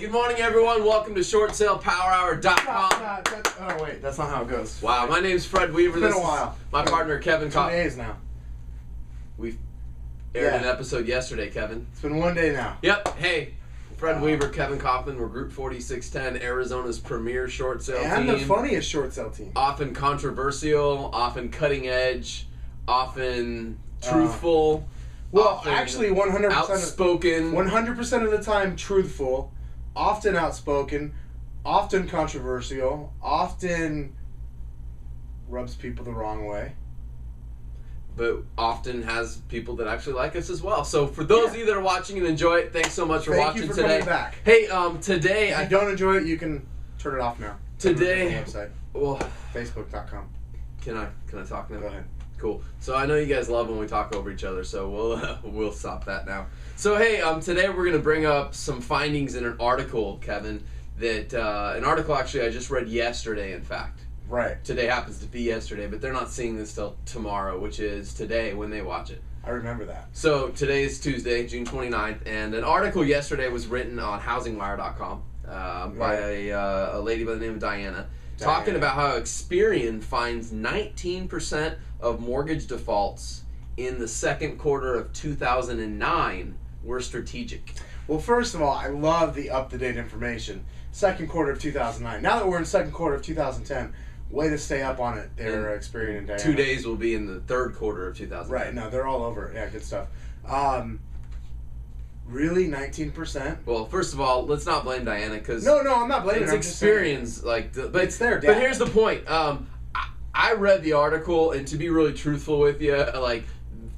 good morning, everyone. Welcome to ShortSalePowerHour.com. Oh, wait, that's not how it goes. Wow, my name's Fred Weaver. It's been a while. My partner, Kevin 2 Kaufman. days now. We aired an episode yesterday, Kevin. It's been 1 day now. Yep. Hey, Fred Weaver, Kevin Kaufman. We're Group 4610, Arizona's premier short sale team. And the funniest short sale team. Often controversial, often cutting edge, often truthful. Well, actually, 100% outspoken. 100% of the time, truthful, often outspoken, often controversial, often rubs people the wrong way. But often has people that actually like us as well. So for those of you that are watching and enjoy it, thanks so much for watching Thank you for today. coming back. Hey, today If you don't enjoy it, you can turn it off now. Today, on the website, well, Facebook.com. Can I talk now? Go ahead. Cool. So I know you guys love when we talk over each other, so we'll stop that now. So hey, today we're gonna bring up some findings in an article, Kevin. That an article actually I just read yesterday. In fact, right. Today happens to be yesterday, but they're not seeing this till tomorrow, which is today when they watch it. I remember that. So today is Tuesday, June 29th, and an article yesterday was written on HousingWire.com by a lady by the name of Diana. Talking about how Experian finds 19% of mortgage defaults in the second quarter of 2009 were strategic. Well, first of all, I love the up-to-date information. Second quarter of 2009. Now that we're in second quarter of 2010, way to stay up on it there, Experian and Diana. 2 days will be in the third quarter of 2010. Right, no, they're all over it. Yeah, good stuff. Really, 19%? Well, first of all, let's not blame Diana because no, I'm not blaming her. It's Experian's, but it's their data. But here's the point. I read the article, and to be really truthful with you, like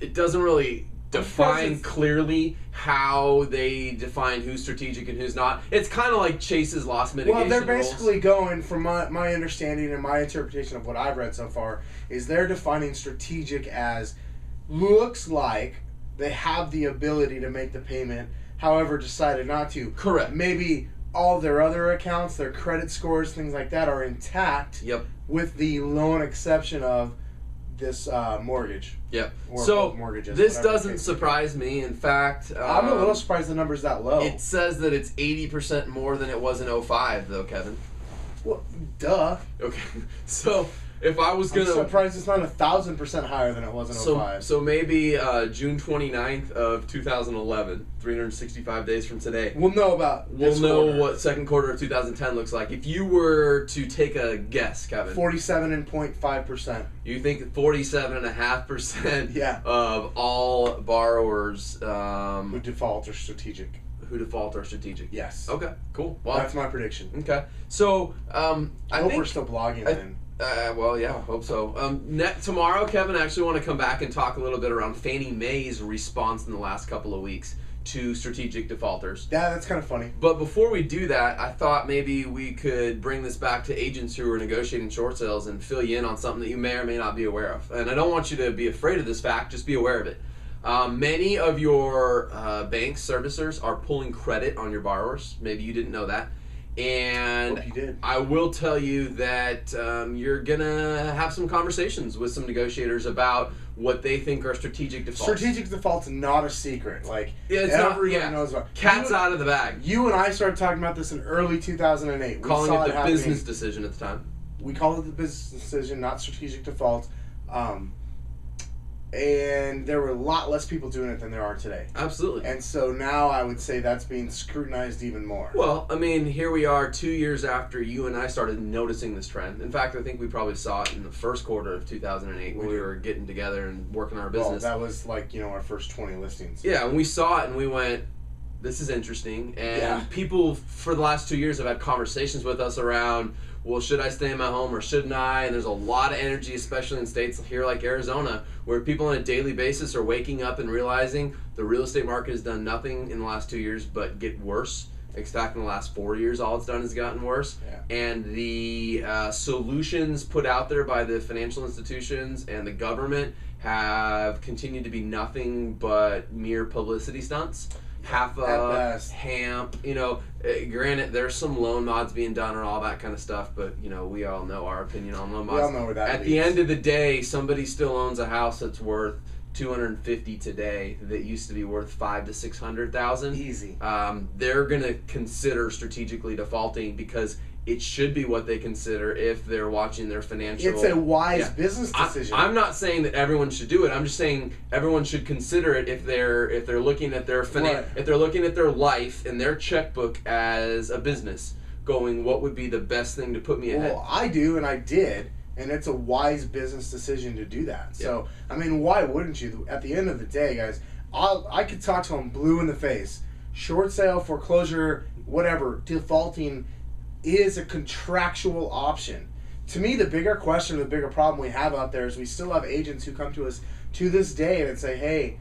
it doesn't really define clearly how they define who's strategic and who's not. It's kind of like Chase's loss mitigation Well, they're rules. basically going, from my understanding and my interpretation of what I've read so far, is they're defining strategic as looks like they have the ability to make the payment, however decided not to. Correct. Maybe all their other accounts, their credit scores, things like that are intact. Yep. With the lone exception of this mortgage. Yep. Or so mortgages, this doesn't surprise me. In fact, I'm a little surprised the number's that low. It says that it's 80% more than it was in 2005, though, Kevin. Well, duh. Okay. So if I was gonna, I'm surprised it's not 1,000% higher than it was in 2005. So maybe June 29th of 2011, 365 days from today, we'll know about. We'll know what second quarter of 2010 looks like. If you were to take a guess, Kevin, 47.5%. You think 47.5% yeah. of all borrowers who default are strategic. Yes. Okay. Cool. Well, that's my prediction. Okay. So I hope think we're still blogging then. Well, yeah, I hope so. Tomorrow, Kevin, I actually want to come back and talk a little bit around Fannie Mae's response in the last couple of weeks to strategic defaulters. Yeah, that's kind of funny. But before we do that, I thought maybe we could bring this back to agents who are negotiating short sales and fill you in on something that you may or may not be aware of. And I don't want you to be afraid of this fact, just be aware of it. Many of your bank servicers are pulling credit on your borrowers. Maybe you didn't know that. And hope you did. I will tell you that you're going to have some conversations with some negotiators about what they think are strategic defaults. Strategic default's not a secret. Like, it's everyone knows about it. Cat's out of the bag. You and I started talking about this in early 2008. Calling it the business decision at the time. We call it the business decision, not strategic default. And there were a lot less people doing it than there are today. Absolutely. And so now I would say that's being scrutinized even more. Well, I mean, here we are 2 years after you and I started noticing this trend. In fact, I think we probably saw it in the first quarter of 2008 when we were getting together and working our business. Well, that was like, our first 20 listings. Yeah, and we saw it and we went, this is interesting. And people for the last 2 years have had conversations with us around, well, should I stay in my home or shouldn't I? And there's a lot of energy, especially in states here like Arizona, where people on a daily basis are waking up and realizing the real estate market has done nothing in the last 2 years but get worse. In fact, in the last 4 years, all it's done is gotten worse. Yeah. And the solutions put out there by the financial institutions and the government have continued to be nothing but mere publicity stunts. Half a HAMP, granted there's some loan mods being done and all that kind of stuff, but we all know our opinion on loan mods. We all know where that At the end of the day, somebody still owns a house that's worth 250 today that used to be worth 500,000 to 600,000. Easy. They're gonna consider strategically defaulting because it should be what they consider if they're watching their financial. It's a wise business decision. I'm not saying that everyone should do it. I'm just saying everyone should consider it if they're looking at their if they're looking at their life and their checkbook as a business, going, what would be the best thing to put me ahead? Well, I do, and I did, and it's a wise business decision to do that. So, I mean, why wouldn't you? At the end of the day, guys, I could talk to them blue in the face. Short sale, foreclosure, whatever, defaulting is a contractual option. To me, the bigger question, the bigger problem we have out there is we still have agents who come to us to this day and say, hey,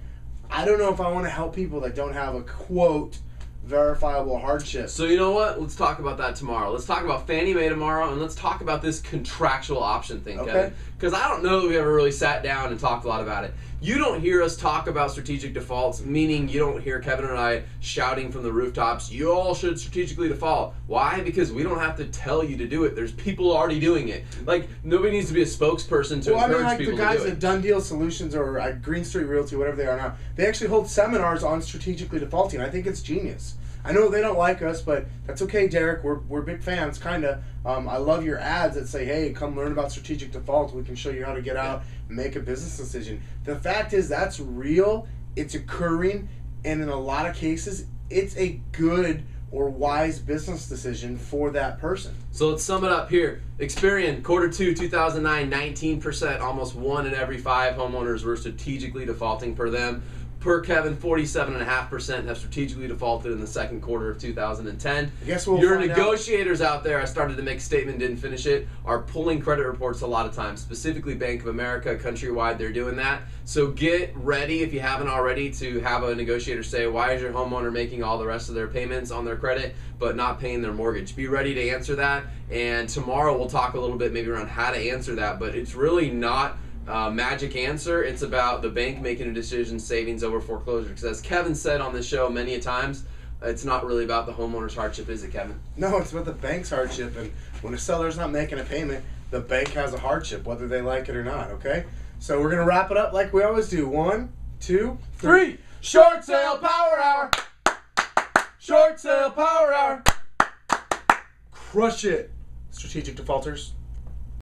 I don't know if I want to help people that don't have a, quote, verifiable hardship. So you know what? Let's talk about that tomorrow. Let's talk about Fannie Mae tomorrow, and let's talk about this contractual option thing, Kevin. Because I don't know that we ever really sat down and talked a lot about it. You don't hear us talk about strategic defaults, meaning you don't hear Kevin and I shouting from the rooftops, you all should strategically default. Why? Because we don't have to tell you to do it. There's people already doing it. Like, nobody needs to be a spokesperson to encourage people to do it. The guys at Done Deal Solutions or at Green Street Realty, whatever they are now, they actually hold seminars on strategically defaulting. I think it's genius. I know they don't like us, but that's okay, Derek. We're big fans, kind of. I love your ads that say, hey, come learn about strategic default. We can show you how to get out and make a business decision. The fact is that's real. It's occurring. And in a lot of cases, it's a good or wise business decision for that person. So let's sum it up here. Experian, Q2 2009, 19%. Almost 1 in every 5 homeowners were strategically defaulting per them. Per Kevin, 47.5% have strategically defaulted in the second quarter of 2010. I guess we'll Your find negotiators out there, I started to make a statement, didn't finish it, are pulling credit reports a lot of times. Specifically Bank of America, Countrywide, they're doing that. So get ready, if you haven't already, to have a negotiator say, why is your homeowner making all the rest of their payments on their credit but not paying their mortgage? Be ready to answer that. And tomorrow we'll talk a little bit maybe around how to answer that, but it's really not magic answer. It's about the bank making a decision, savings over foreclosure. Because as Kevin said on this show many a times, it's not really about the homeowner's hardship, is it, Kevin? No, it's about the bank's hardship. And when a seller's not making a payment, the bank has a hardship, whether they like it or not, okay? So we're going to wrap it up like we always do. 1, 2, 3. Short sale power hour! Short sale power hour! Crush it, strategic defaulters.